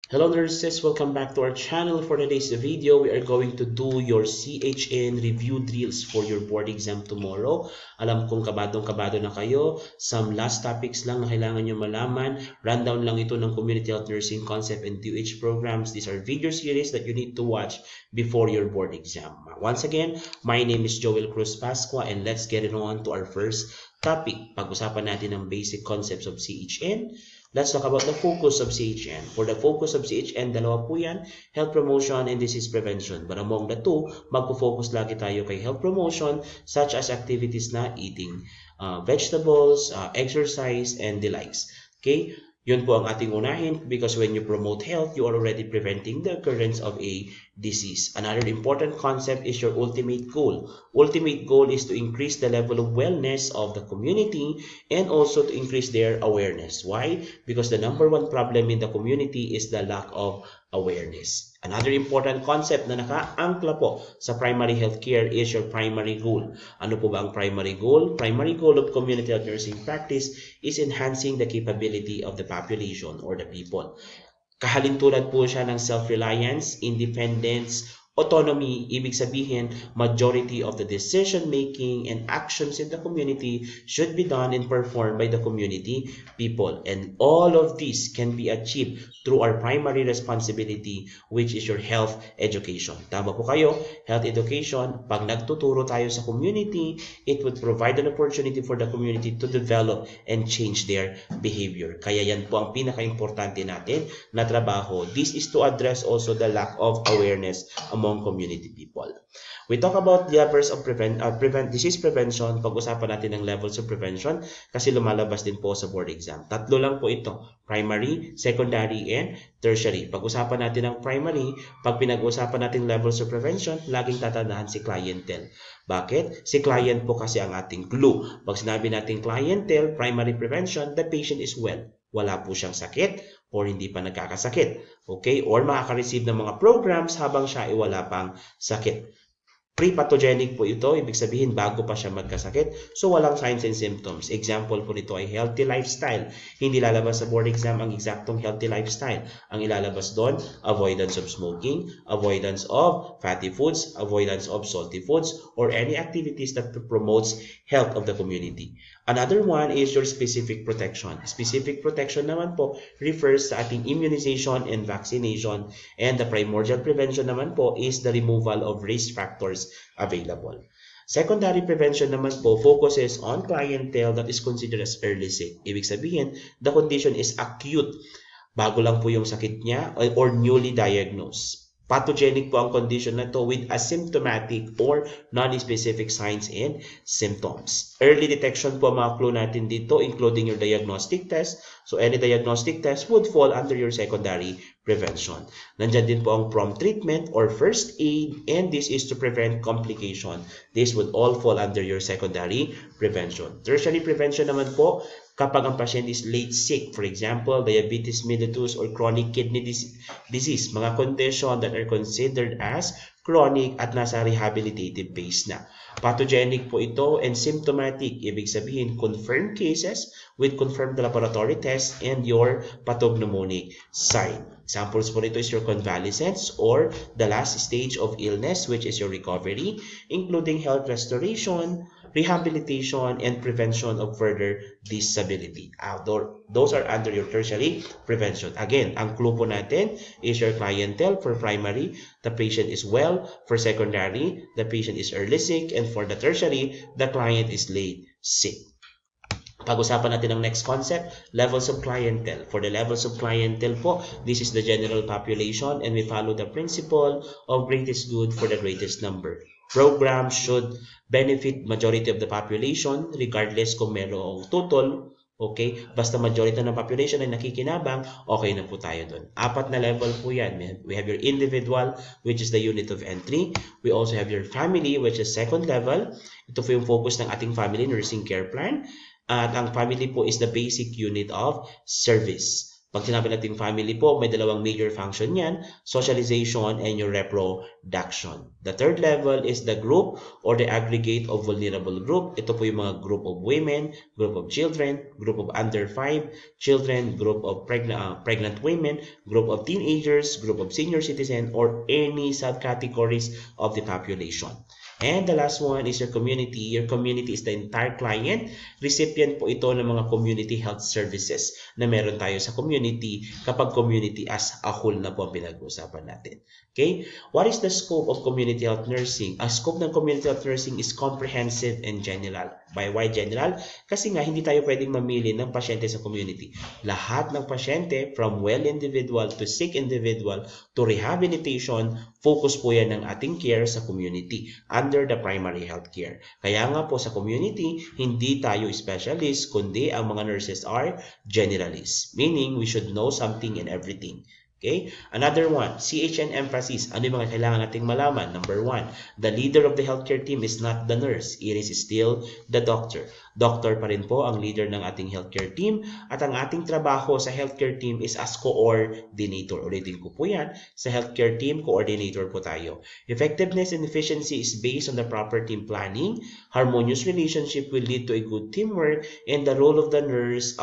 Hello nurses, welcome back to our channel. For today's video, we are going to do your CHN review drills for your board exam tomorrow. Alam kong kabadong-kabado na kayo. Some last topics lang na kailangan nyo malaman. Rundown lang ito ng Community Health Nursing Concept and DOH programs. These are video series that you need to watch before your board exam. Once again, my name is Joel Cruz Pascua and let's get it on to our first topic. Pag-usapan natin ang basic concepts of CHN. Let's talk about the focus of CHN. For the focus of CHN, dalawa po yan, health promotion and disease prevention. But among the two, magpo-focus lagi tayo kay health promotion such as activities na eating vegetables, exercise, and the likes. Okay? Yun po ang ating unahin because when you promote health, you are already preventing the occurrence of a disease. Another important concept is your ultimate goal. Ultimate goal is to increase the level of wellness of the community and also to increase their awareness. Why? Because the number one problem in the community is the lack of awareness. Another important concept na nakaangkla po sa primary healthcare is your primary goal. Ano po ba ang primary goal? Primary goal of community health nursing practice is enhancing the capability of the population or the people. Kahalintulad po siya ng self-reliance, independence, autonomy. Ibig sabihin, majority of the decision-making and actions in the community should be done and performed by the community people. And all of this can be achieved through our primary responsibility, which is your health education. Tama po kayo, health education, pag nagtuturo tayo sa community, it would provide an opportunity for the community to develop and change their behavior. Kaya yan po ang pinaka-importante natin na trabaho. This is to address also the lack of awareness among community people. We talk about the levels of disease prevention. Pag-usapan natin ng levels of prevention kasi lumalabas din po sa board exam. Tatlo lang po ito. Primary, secondary, and tertiary. Pag-usapan natin ng primary, pag pinag-usapan natin levels of prevention, laging tatandaan si clientele. Bakit? Si client po kasi ang ating glue. Pag sinabi natin clientele, primary prevention, the patient is well. Wala po siyang sakit or hindi pa nagkakasakit. Okay? Or makaka-receive ng mga programs habang siya ay wala pang sakit. Pre-pathogenic po ito, ibig sabihin bago pa siya magkasakit. So walang signs and symptoms. Example po nito ay healthy lifestyle. Hindi lalabas sa board exam ang eksaktong healthy lifestyle. Ang ilalabas doon, avoidance of smoking, avoidance of fatty foods, avoidance of salty foods, or any activities that promotes health of the community. Another one is your specific protection. Specific protection naman po refers sa ating immunization and vaccination. And the primordial prevention naman po is the removal of risk factors available. Secondary prevention naman po focuses on clientele that is considered as early sick. Ibig sabihin, the condition is acute. Bago lang po yung sakit niya or newly diagnosed. Pathogenic po ang condition na to with asymptomatic or non-specific signs and symptoms. Early detection po ang mga clue natin dito including your diagnostic test. So any diagnostic test would fall under your secondary prevention. Nandyan din po ang prompt treatment or first aid and this is to prevent complication. This would all fall under your secondary prevention. Tertiary prevention naman po kapag ang patient is late sick, for example, diabetes mellitus or chronic kidney disease, mga condition that are considered as chronic at nasa rehabilitative phase na. Pathogenic po ito and symptomatic, ibig sabihin confirmed cases with confirmed laboratory tests and your pathognomonic sign. Examples po nito is your convalescence or the last stage of illness which is your recovery, including health restoration, rehabilitation, and prevention of further disability. Those are under your tertiary prevention. Again, ang clue po natin is your clientele. For primary, the patient is well. For secondary, the patient is early sick. And for the tertiary, the client is late sick. Pag-usapan natin ang next concept, levels of clientele. For the levels of clientele po, this is the general population and we follow the principle of greatest good for the greatest number. Programs should benefit majority of the population regardless kung merong tutol. Okay? Basta majority ng population ay nakikinabang, okay na po tayo doon. 4 na level po yan. We have your individual, which is the unit of entry. We also have your family, which is second level. Ito po yung focus ng ating family nursing care plan. At ang family po is the basic unit of service. Pag sinabi natin family po, may dalawang major function yan, socialization and your reproduction. The third level is the group or the aggregate of vulnerable group. Ito po yung mga group of women, group of children, group of under 5 children, group of pregnant women, group of teenagers, group of senior citizen, or any subcategories of the population. And the last one is your community. Your community is the entire client. Recipient po ito ng mga community health services na meron tayo sa community kapag community as a whole na po ang pinag-uusapan natin. Okay? What is the scope of community health nursing? Ang scope ng community health nursing is comprehensive and general. By why general? Kasi nga hindi tayo pwedeng mamili ng pasyente sa community. Lahat ng pasyente from well individual to sick individual to rehabilitation, focus po yan ng ating care sa community under the primary health care. Kaya nga po sa community, hindi tayo specialist, kundi ang mga nurses are generalists. Meaning, we should know something and everything. Okay? Another one, CHN emphasis. Ano yung mga kailangan nating malaman? Number one, the leader of the healthcare team is not the nurse. It is still the doctor. Doctor pa rin po ang leader ng ating healthcare team at ang ating trabaho sa healthcare team is as coordinator. Ulitin ko po yan. Sa healthcare team, coordinator po tayo. Effectiveness and efficiency is based on the proper team planning. Harmonious relationship will lead to a good teamwork, and the role of the nurse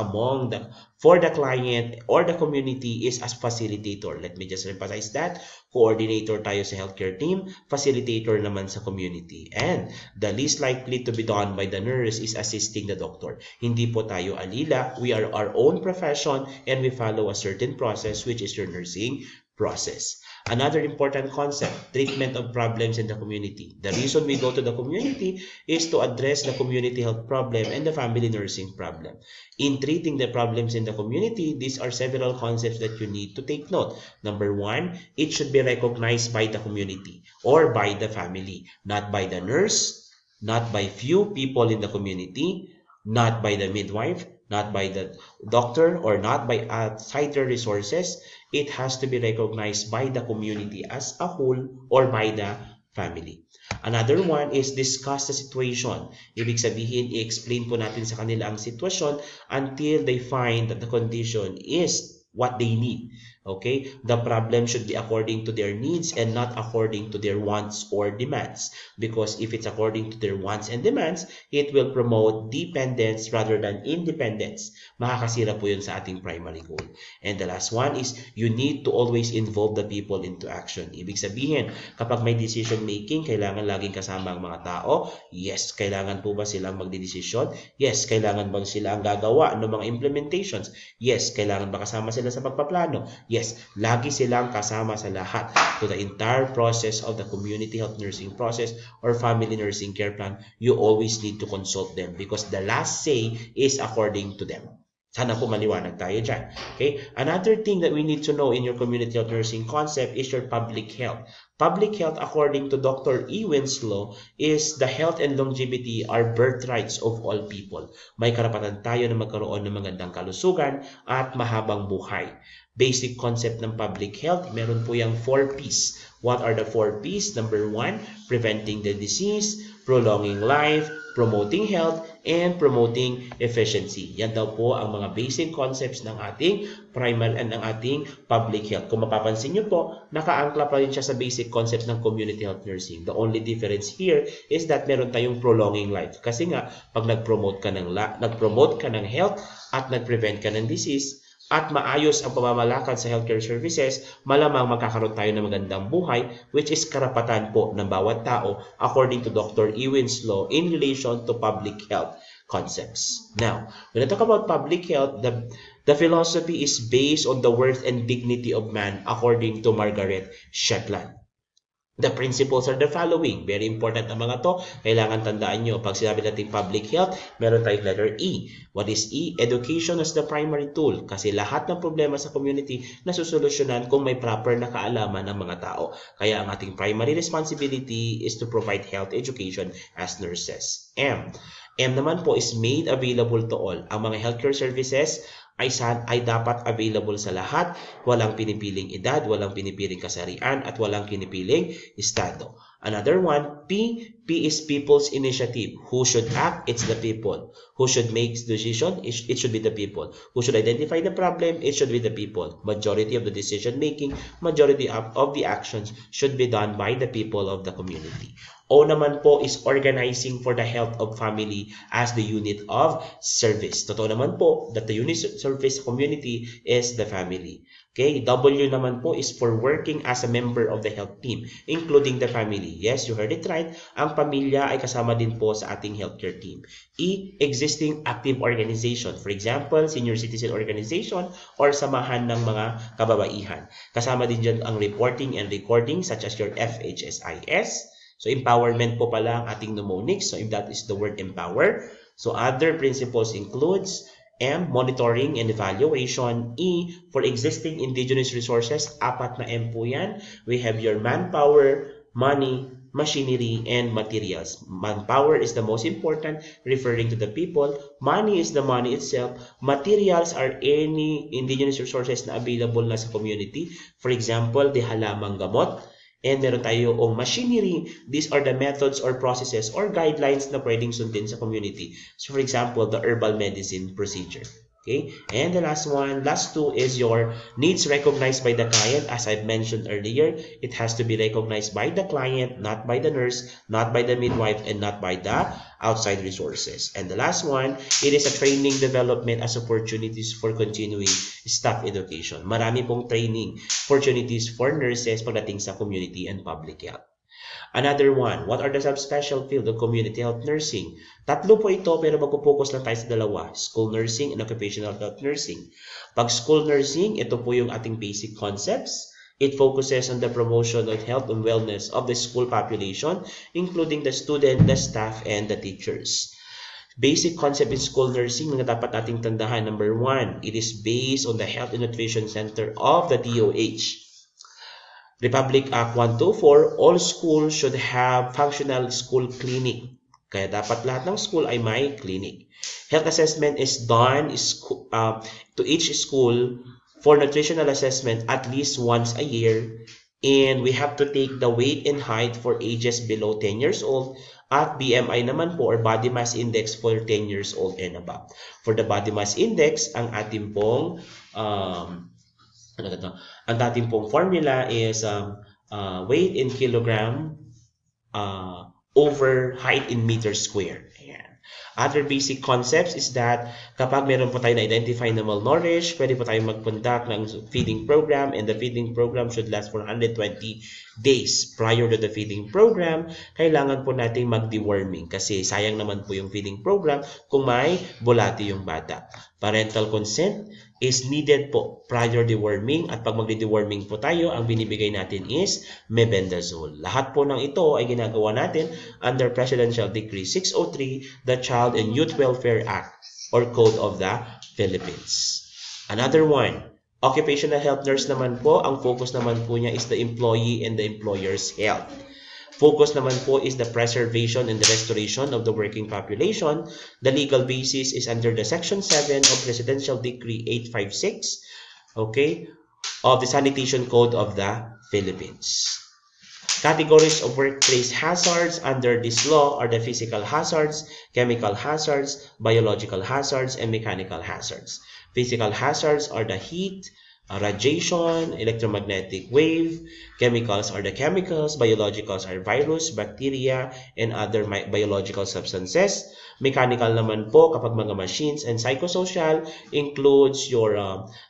for the client or the community is as facilitator. Let me just emphasize that. Coordinator tayo sa healthcare team, facilitator naman sa community. And the least likely to be done by the nurse is assisting the doctor. Hindi po tayo alila. We are our own profession and we follow a certain process, which is your nursing process. Another important concept, treatment of problems in the community. The reason we go to the community is to address the community health problem and the family nursing problem. In treating the problems in the community, these are several concepts that you need to take note. Number one, it should be recognized by the community or by the family, not by the nurse, not by few people in the community, not by the midwife, not by the doctor, or not by outsider resources. It has to be recognized by the community as a whole or by the family. Another one is discuss the situation. Ibig sabihin, i-explain po natin sa kanila ang sitwasyon until they find that the condition is what they need. Okay? The problem should be according to their needs and not according to their wants or demands. Because if it's according to their wants and demands, it will promote dependence rather than independence. Makakasira po yun sa ating primary goal. And the last one is you need to always involve the people into action. Ibig sabihin, kapag may decision making, kailangan laging kasama ang mga tao. Yes, kailangan po ba silang magdidesisyon? Yes, kailangan bang sila ang gagawa ng mga implementations? Yes, kailangan ba kasama sila sa pagpaplano? Yes, lagi silang kasama sa lahat to the entire process of the community health nursing process or family nursing care plan. You always need to consult them because the last say is according to them. Sana po maliwanag tayo dyan. Okay? Another thing that we need to know in your community health nursing concept is your public health. Public health, according to Dr. E. Winslow, is the health and longevity are birthrights of all people. May karapatan tayo na magkaroon ng magandang kalusugan at mahabang buhay. Basic concept ng public health, meron po yung 4 P's. What are the 4 P's? Number 1, preventing the disease, prolonging life, promoting health, and promoting efficiency. Yan daw po ang mga basic concepts ng ating primary and ng ating public health. Kung mapapansin nyo po, nakaangkla pa rin siya sa basic concept ng community health nursing. The only difference here is that meron tayong prolonging life. Kasi nga, pag nag-promote ka ng health at nag-prevent ka ng disease, at maayos ang pamamalakad sa healthcare services, malamang magkakaroon tayo ng magandang buhay, which is karapatan po ng bawat tao according to Dr. E. Winslow in relation to public health concepts. Now, when I talk about public health, the philosophy is based on the worth and dignity of man according to Margaret Shetland. The principles are the following. Very important ang mga to. Kailangan tandaan nyo. Pag sinabi natin public health, meron tayong letter E. What is E? Education as the primary tool. Kasi lahat ng problema sa community nasusolusyonan kung may proper na kaalaman ng mga tao. Kaya ang ating primary responsibility is to provide health education as nurses. M naman po is made available to all. Ang mga healthcare services ay dapat available sa lahat, walang pinipiling edad, walang pinipiling kasarian, at walang pinipiling estado. Another one, P is people's initiative. Who should act? It's the people. Who should make decision? It should be the people. Who should identify the problem? It should be the people. Majority of the decision making, majority of the actions should be done by the people of the community. O naman po is organizing for the health of family as the unit of service. Totoo naman po that the unit of service community is the family. Okay, W naman po is for working as a member of the health team, including the family. Yes, you heard it right. Ang pamilya ay kasama din po sa ating healthcare team. E, existing active organization. For example, senior citizen organization or samahan ng mga kababaihan. Kasama din dyan ang reporting and recording such as your FHSIS. So, empowerment po pala ang ating mnemonics. So, if that is the word empower. So, other principles includes M, monitoring and evaluation. E, for existing indigenous resources, 4 na M po yan. We have your manpower, money, machinery, and materials. Manpower is the most important, referring to the people. Money is the money itself. Materials are any indigenous resources na available na sa community. For example, the halamang gamot. And meron tayo ang machinery. These are the methods or processes or guidelines na pwedeng sundin sa community. So for example, the herbal medicine procedure. Okay? And the last two is your needs recognized by the client. As I've mentioned earlier, it has to be recognized by the client, not by the nurse, not by the midwife, and not by the outside resources. And the last one, it is a training development as opportunities for continuing staff education. Marami pong training opportunities for nurses pagdating sa community and public health. Another one, what are the subspecial field of community health nursing? 3 po ito pero magpo-focus lang tayo sa 2, school nursing and occupational health nursing. Pag school nursing, ito po yung ating basic concepts. It focuses on the promotion of health and wellness of the school population, including the student, the staff, and the teachers. Basic concept in school nursing na dapat nating tandahan. Number 1, it is based on the Health and Nutrition Center of the DOH. Republic Act 124, all schools should have functional school clinic. Kaya dapat lahat ng school ay may clinic. Health assessment is done to each school for nutritional assessment at least once a year. And we have to take the weight and height for ages below 10 years old at BMI naman po or body mass index for 10 years old and above. For the body mass index, ang ating pong ang dating pong formula is weight in kilogram over height in meter square. Ayan. Other basic concepts is that kapag meron po tayo na-identify na malnourished, pwede po tayo mag-conduct ng feeding program, and the feeding program should last for 120 days. Prior to the feeding program, kailangan po nating mag-deworming kasi sayang naman po yung feeding program kung may bulati yung bata. Parental consent is needed po prior deworming, at pag magde-deworming po tayo, ang binibigay natin is mebendazole. Lahat po ng ito ay ginagawa natin under Presidential Decree 603, the Child and Youth Welfare Act or Code of the Philippines. Another one, occupational health nurse naman po, ang focus naman po niya is the employee and the employer's health. Focus naman po is the preservation and the restoration of the working population. The legal basis is under the Section 7 of Presidential Decree 856, okay, of the Sanitation Code of the Philippines. Categories of workplace hazards under this law are the physical hazards, chemical hazards, biological hazards, and mechanical hazards. Physical hazards are the heat, radiation, electromagnetic wave. Chemicals are the chemicals. Biologicals are virus, bacteria, and other biological substances. Mechanical naman po kapag mga machines. And psychosocial includes your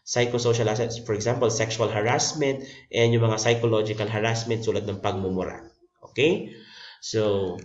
psychosocial assets. For example, sexual harassment and yung mga psychological harassment tulad ng pagmumura. Okay? So,